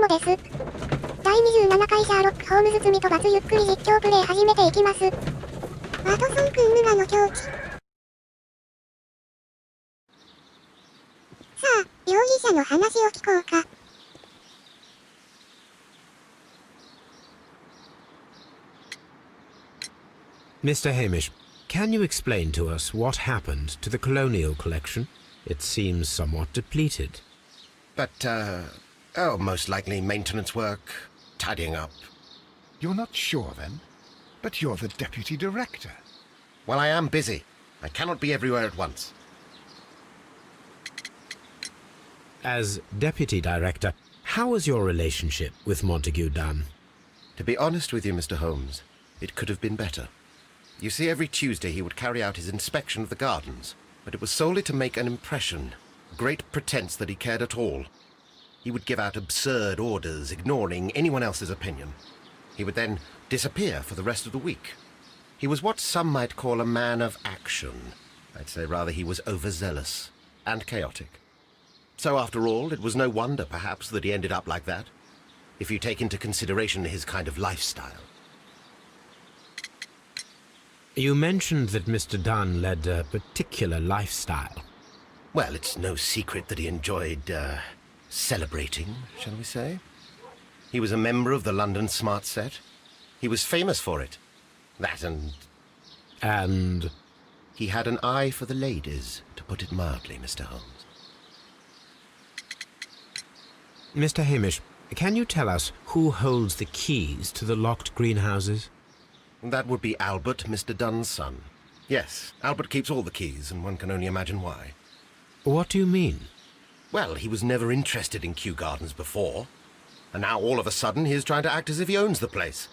もです。第27回シャーロック・ホームズ罪と罰ゆっくり実況プレイ始めていきます。ワトソン君無我の境地。さあ、容疑者の話を聞こうか。Mr. Hamish, can you explain to us what happened to the colonial collection? It seems somewhat depleted. Most likely maintenance work, tidying up. You're not sure, then? But you're the deputy director. Well, I am busy. I cannot be everywhere at once. As deputy director, how was your relationship with Montague Dunn? To be honest with you, Mr. Holmes, it could have been better. You see, every Tuesday he would carry out his inspection of the gardens, but it was solely to make an impression, a great pretense that he cared at all. He would give out absurd orders, ignoring anyone else's opinion. He would then disappear for the rest of the week. He was what some might call a man of action. I'd say rather he was overzealous and chaotic. So after all, it was no wonder, perhaps, that he ended up like that, if you take into consideration his kind of lifestyle. You mentioned that Mr. Dunn led a particular lifestyle. Well, it's no secret that he enjoyed, celebrating, shall we say? He was a member of the London Smart Set. He was famous for it. That and... And? He had an eye for the ladies, to put it mildly, Mr. Holmes. Mr. Hamish, can you tell us who holds the keys to the locked greenhouses? That would be Albert, Mr. Dunn's son. Yes, Albert keeps all the keys, and one can only imagine why. What do you mean? Well, he was never interested in Kew Gardens before, and now all of a sudden he is trying to act as if he owns the place.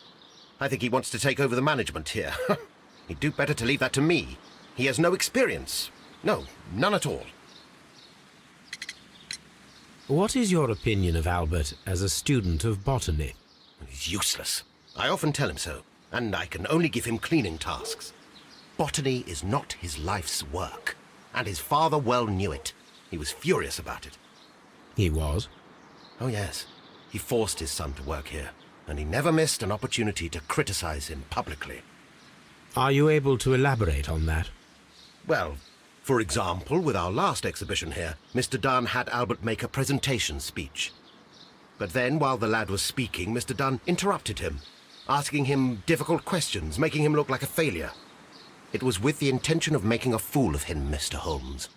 I think he wants to take over the management here. He'd do better to leave that to me. He has no experience. No, none at all. What is your opinion of Albert as a student of botany? He's useless. I often tell him so, and I can only give him cleaning tasks. Botany is not his life's work, and his father well knew it. He was furious about it. He was? Oh, yes. He forced his son to work here, and he never missed an opportunity to criticize him publicly. Are you able to elaborate on that? Well, for example, with our last exhibition here, Mr. Dunn had Albert make a presentation speech. But then, while the lad was speaking, Mr. Dunn interrupted him, asking him difficult questions, making him look like a failure. It was with the intention of making a fool of him, Mr. Holmes.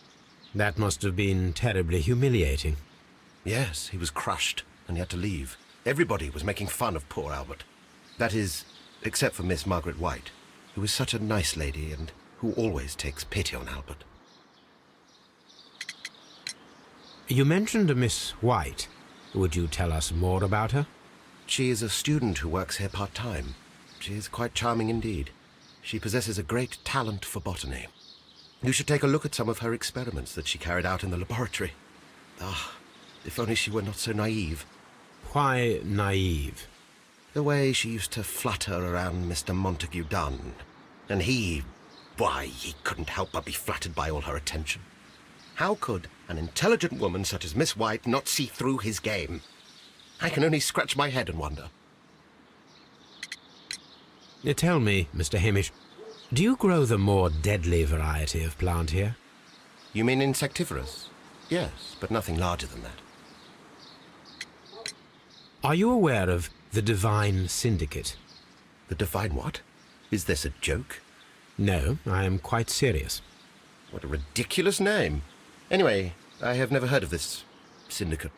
That must have been terribly humiliating. Yes, he was crushed, and he had to leave. Everybody was making fun of poor Albert. That is, except for Miss Margaret White, who is such a nice lady and who always takes pity on Albert. You mentioned a Miss White. Would you tell us more about her? She is a student who works here part-time. She is quite charming indeed. She possesses a great talent for botany. You should take a look at some of her experiments that she carried out in the laboratory. Ah, if only she were not so naive. Why naive? The way she used to flutter around Mr. Montague Dunn. And why, he couldn't help but be flattered by all her attention. How could an intelligent woman such as Miss White not see through his game? I can only scratch my head and wonder. Tell me, Mr. Hamish, do you grow the more deadly variety of plant here? You mean insectivorous? Yes, but nothing larger than that. Are you aware of the Divine Syndicate? The Divine what? Is this a joke? No, I am quite serious. What a ridiculous name. Anyway, I have never heard of this syndicate.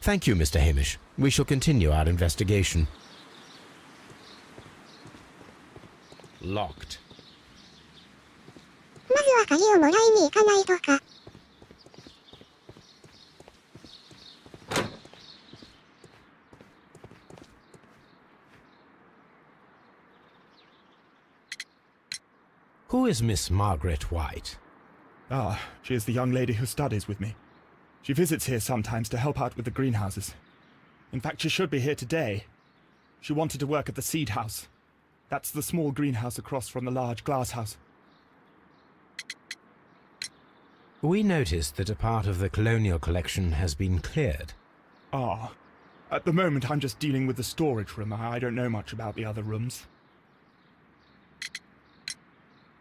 Thank you, Mr. Hamish. We shall continue our investigation. Locked. まずは鍵をもらいに行かないとか。Who is Miss Margaret White? Ah, she is the young lady who studies with me. She visits here sometimes to help out with the greenhouses. In fact, she should be here today. She wanted to work at the seed house. That's the small greenhouse across from the large glass house. We noticed that a part of the colonial collection has been cleared. Ah. At the moment, I'm just dealing with the storage room. I don't know much about the other rooms.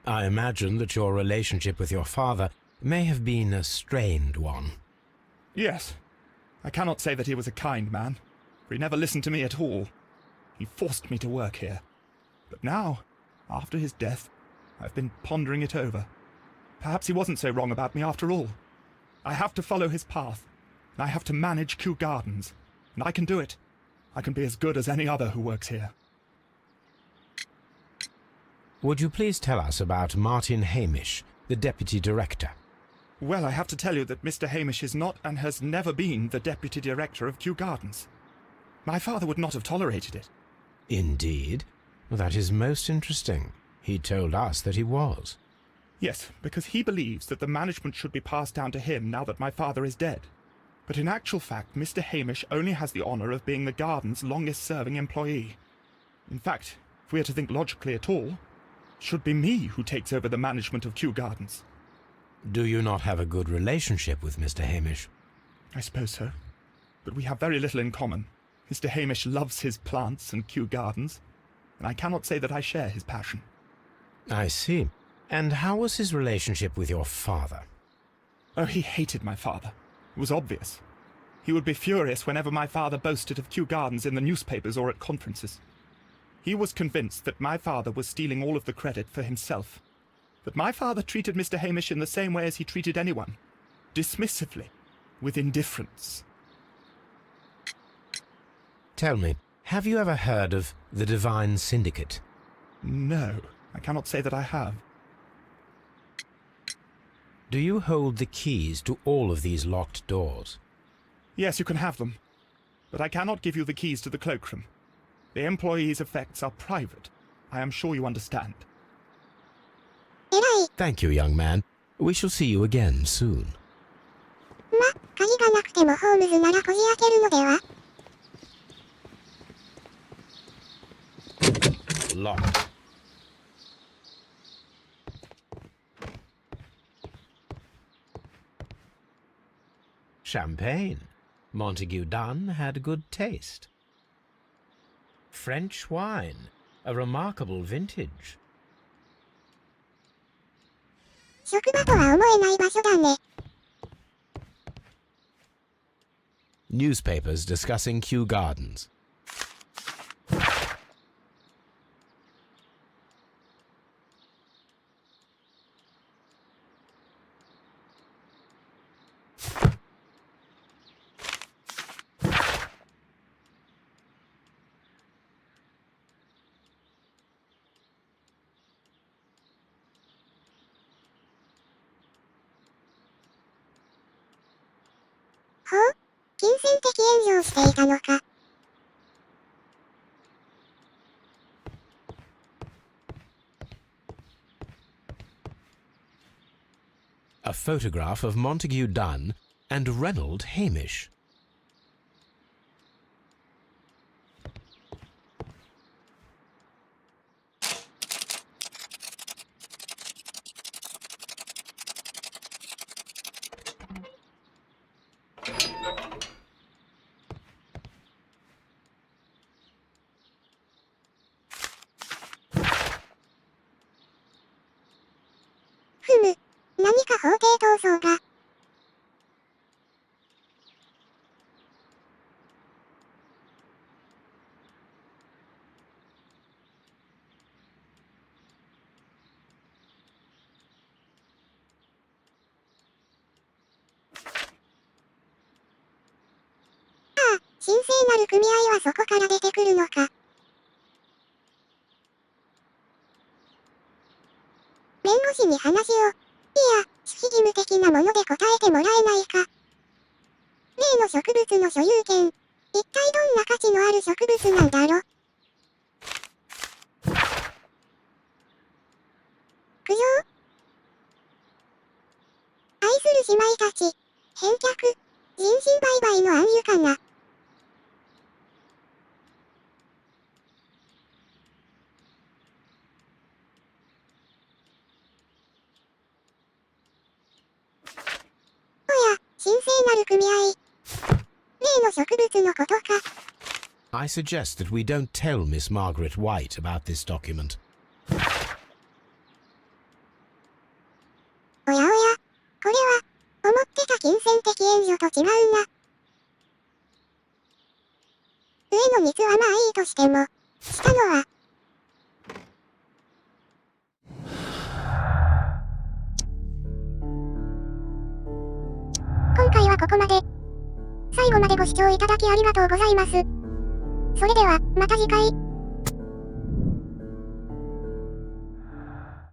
I imagine that your relationship with your father may have been a strained one. Yes. I cannot say that he was a kind man, for he never listened to me at all. He forced me to work here. But now, after his death, I've been pondering it over. Perhaps he wasn't so wrong about me after all. I have to follow his path, and I have to manage Kew Gardens. And I can do it. I can be as good as any other who works here. Would you please tell us about Martin Hamish, the deputy director? Well, I have to tell you that Mr. Hamish is not and has never been the deputy director of Kew Gardens. My father would not have tolerated it. Indeed? Well, that is most interesting. He told us that he was. Yes, because he believes that the management should be passed down to him now that my father is dead. But in actual fact, Mr. Hamish only has the honour of being the garden's longest-serving employee. In fact, if we are to think logically at all, it should be me who takes over the management of Kew Gardens. Do you not have a good relationship with Mr. Hamish? I suppose so. But we have very little in common. Mr. Hamish loves his plants and Kew Gardens, and I cannot say that I share his passion. I see. And how was his relationship with your father? Oh, he hated my father. It was obvious. He would be furious whenever my father boasted of Kew Gardens in the newspapers or at conferences. He was convinced that my father was stealing all of the credit for himself. But my father treated Mr. Hamish in the same way as he treated anyone. Dismissively. With indifference. Tell me, have you ever heard of the Divine Syndicate? No, I cannot say that I have. Do you hold the keys to all of these locked doors? Yes, you can have them. But I cannot give you the keys to the cloakroom. The employees' effects are private. I am sure you understand. えらい。 Thank you, young man. We shall see you again soon. ま、鍵がなくてもホームズならこじ開けるのでは Locked. Champagne. Montague Dunn had good taste. French wine. A remarkable vintage. 職場とは思えない場所だね。 Newspapers discussing Kew Gardens.「ほう、金銭的援助をしていたのか。 A photograph of Montague Dunn and Reynold Hamish.「ふむ、何か法廷闘争が。 ああ、神聖なる組合はそこから出てくるのか。 弁護士に話を。いや、守秘義務的なもので答えてもらえないか。例の植物の所有権。一体どんな価値のある植物なんだろ。苦情？愛する姉妹たち。返却。人身売買の暗喩かな。 おや、神聖なる組合。例の植物のことか。I suggest that we don't tell Miss Margaret White about this document. おやおや、これは、思ってた金銭的援助と違うな。上の蜜はまあいいとしても、下のは。今回はここまで。最後までご視聴いただきありがとうございます。それでは、また次回。